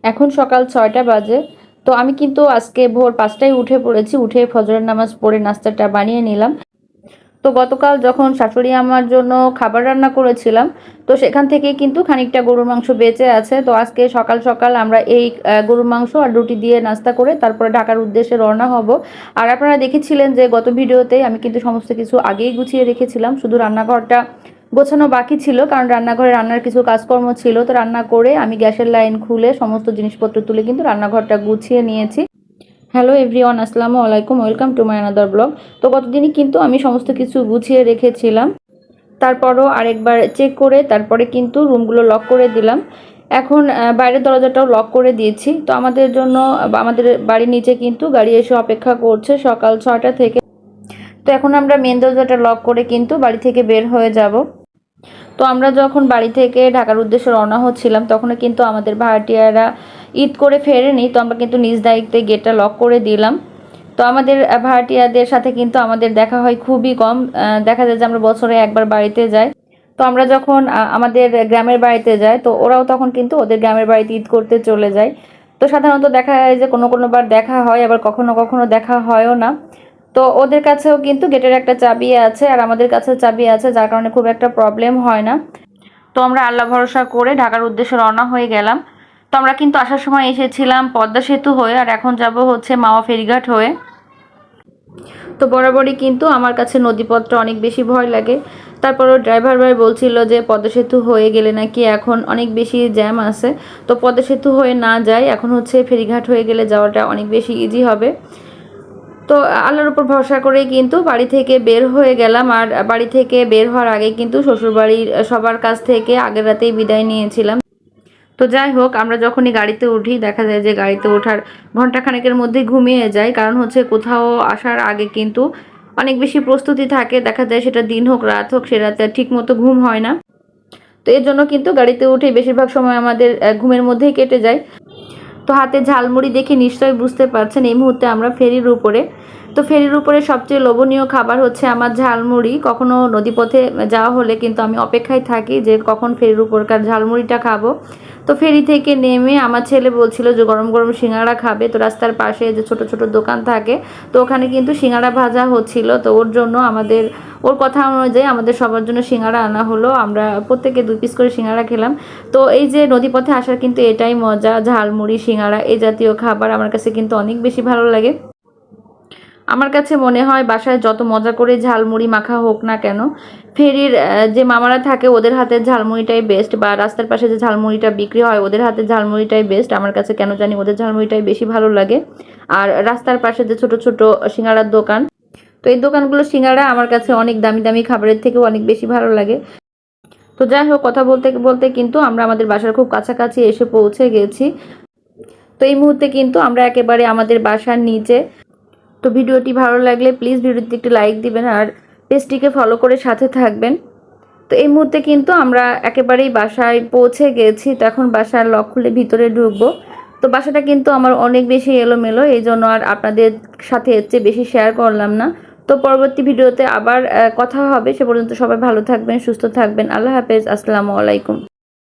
এখন সকাল ৬টা বাজে। তো আমি কিন্তু আজকে ভোর ৫টায় উঠে পড়েছি। উঠে ফজরের নামাজ পড়ে নাস্তাটা বানিয়ে নিলাম। তো গতকাল যখন শাশুড়ি আমার জন্য খাবার রান্না করেছিলাম, তো সেখান থেকে কিন্তু খানিকটা গরুর মাংস বেঁচে আছে। তো আজকে সকাল সকাল আমরা এই গরুর মাংস আর রুটি দিয়ে নাস্তা করে তারপরে ঢাকার উদ্দেশ্যে রওনা হব। আর আপনারা দেখেছিলেন যে গত ভিডিওতে আমি কিন্তু সমস্ত কিছু আগেই গুছিয়ে রেখেছিলাম, শুধু রান্নাঘরটা গোছানো বাকি ছিল, কারণ রান্নাঘরে রান্নার কিছু কাজকর্ম ছিল। তো রান্না করে আমি গ্যাসের লাইন খুলে সমস্ত জিনিসপত্র তুলে কিন্তু রান্নাঘরটা গুছিয়ে নিয়েছি। হ্যালো এভরিওয়ান, আসসালামু আলাইকুম, welcome to my another blog. তো গতদিনই কিন্তু আমি সমস্ত কিছু গুছিয়ে রেখেছিলাম, তারপরও আরেকবার চেক করে তারপরে কিন্তু রুমগুলো লক করে দিলাম। এখন বাইরের দরজাটাও লক করে দিয়েছি। তো আমাদের জন্য আমাদের বাড়ির নিচে কিন্তু গাড়ি এসে অপেক্ষা করছে সকাল ৬টা থেকে। তো এখন আমরা মেন দরজাটা লক করে কিন্তু বাড়ি থেকে বের হয়ে যাব। তো আমরা যখন বাড়ি থেকে ঢাকার উদ্দেশ্যে রওনা হচ্ছিলাম তখনও কিন্তু আমাদের ভাড়াটিয়ারা ঈদ করে ফেরেনি। তো আমরা কিন্তু নিজ দায়িত্বে গেটটা লক করে দিলাম। তো আমাদের ভাড়াটিয়াদের সাথে কিন্তু আমাদের দেখা হয় খুবই কম। দেখা যায় যে আমরা বছরে একবার বাড়িতে যাই। তো আমরা যখন আমাদের গ্রামের বাড়িতে যাই, তো ওরাও তখন কিন্তু ওদের গ্রামের বাড়িতে ঈদ করতে চলে যায়। তো সাধারণত দেখা যায় যে কোনোবার দেখা হয়, আবার কখনো কখনো দেখা হয়ও না। তো ওদের কাছেও কিন্তু গেটের একটা চাবি আছে আর আমাদের কাছেও চাবি আছে, যার কারণে খুব একটা প্রবলেম হয় না। তো আমরা আল্লাহ ভরসা করে ঢাকার উদ্দেশ্যে রওনা হয়ে গেলাম। তো আমরা কিন্তু আসার সময় এসেছিলাম পদ্মা সেতু হয়ে, আর এখন যাব হচ্ছে মাওয়া ফেরিঘাট হয়ে। তো বরাবরই কিন্তু আমার কাছে নদীপথটা অনেক বেশি ভয় লাগে। তারপরও ড্রাইভার ভাই বলছিল যে পদ্মা সেতু হয়ে গেলে নাকি এখন অনেক বেশি জ্যাম আছে। তো পদ্মা সেতু হয়ে না যায়, এখন হচ্ছে ফেরিঘাট হয়ে গেলে যাওয়াটা অনেক বেশি ইজি হবে। তো আল্লাহর উপর ভরসা করেই কিন্তু বাড়ি থেকে বের হয়ে গেলাম। আর বাড়ি থেকে বের হওয়ার আগে কিন্তু শ্বশুরবাড়ির সবার কাছ থেকে আগের রাতেই বিদায় নিয়েছিলাম। তো যাই হোক, আমরা যখনই গাড়িতে উঠি দেখা যায় যে গাড়িতে ওঠার ঘন্টাখানেকের মধ্যে ঘুমিয়ে যায়, কারণ হচ্ছে কোথাও আসার আগে কিন্তু অনেক বেশি প্রস্তুতি থাকে। দেখা যায় সেটা দিন হোক রাত হোক, সে রাতে ঠিক মতো ঘুম হয় না। তো এর জন্য কিন্তু গাড়িতে উঠে বেশিরভাগ সময় আমাদের ঘুমের মধ্যেই কেটে যায়। তো হাতে ঝালমুড়ি দেখে নিশ্চয়ই বুঝতে পারছেন এই মুহূর্তে আমরা ফেরির উপরে। তো ফেরির উপরে সবচেয়ে লোভনীয় খাবার হচ্ছে আমার ঝালমুড়ি। কখনো নদীপথে যাওয়া হলে কিন্তু আমি অপেক্ষায় থাকি যে কখন ফেরির উপরকার ঝালমুড়িটা খাবো। তো ফেরি থেকে নেমে আমার ছেলে বলছিল যে গরম গরম সিঙ্গাড়া খাবে। তো রাস্তার পাশে যে ছোট ছোট দোকান থাকে, তো ওখানে কিন্তু সিঙ্গাড়া ভাজা হচ্ছিল। তো ওর জন্য ওর কথা অনুযায়ী আমাদের সবার জন্য সিঙ্গাড়া আনা হলো। আমরা প্রত্যেকে 2 পিস করে সিঙ্গাড়া খেলাম। তো এই যে নদীপথে আসার কিন্তু এটাই মজা, ঝালমুড়ি সিঙ্গাড়া এই জাতীয় খাবার আমার কাছে কিন্তু অনেক বেশি ভালো লাগে। আমার কাছে মনে হয় বাসায় যত মজা করে ঝালমুড়ি মাখা হোক না কেন, ফেরির যে মামারা থাকে ওদের হাতের ঝালমুড়িটাই বেস্ট, বা রাস্তার পাশে যে ঝালমুড়িটা বিক্রি হয় ওদের হাতের ঝালমুড়িটাই বেস্ট। আমার কাছে কেন জানি ওদের ঝালমুড়িটাই বেশি ভালো লাগে। আর রাস্তার পাশে যে ছোট ছোট সিঙ্গাড়ার দোকান, তো এই দোকানগুলো সিঙ্গাড়া আমার কাছে অনেক দামি দামি খাবারের থেকেও অনেক বেশি ভালো লাগে। তো যাই হোক, কথা বলতে বলতে কিন্তু আমরা আমাদের বাসার খুব কাছাকাছি এসে পৌঁছে গেছি। তো এই মুহূর্তে কিন্তু আমরা একেবারে আমাদের বাসার নিচে। তো ভিডিওটি ভালো লাগলে প্লিজ ভিডিওতে একটি লাইক দিবেন আর পেজটিকে ফলো করে সাথে থাকবেন। তো এই মুহূর্তে কিন্তু আমরা একেবারেই বাসায় পৌঁছে গেছি। তো এখন বাসার লক খুলে ভিতরে ঢুকবো। তো বাসাটা কিন্তু আমার অনেক বেশি এলোমেলো, এই জন্য আর আপনাদের সাথে এর চেয়ে বেশি শেয়ার করলাম না। তো পরবর্তী ভিডিওতে আবার কথা হবে। সে পর্যন্ত সবাই ভালো থাকবেন, সুস্থ থাকবেন। আল্লাহ হাফেজ, আসসালামু আলাইকুম।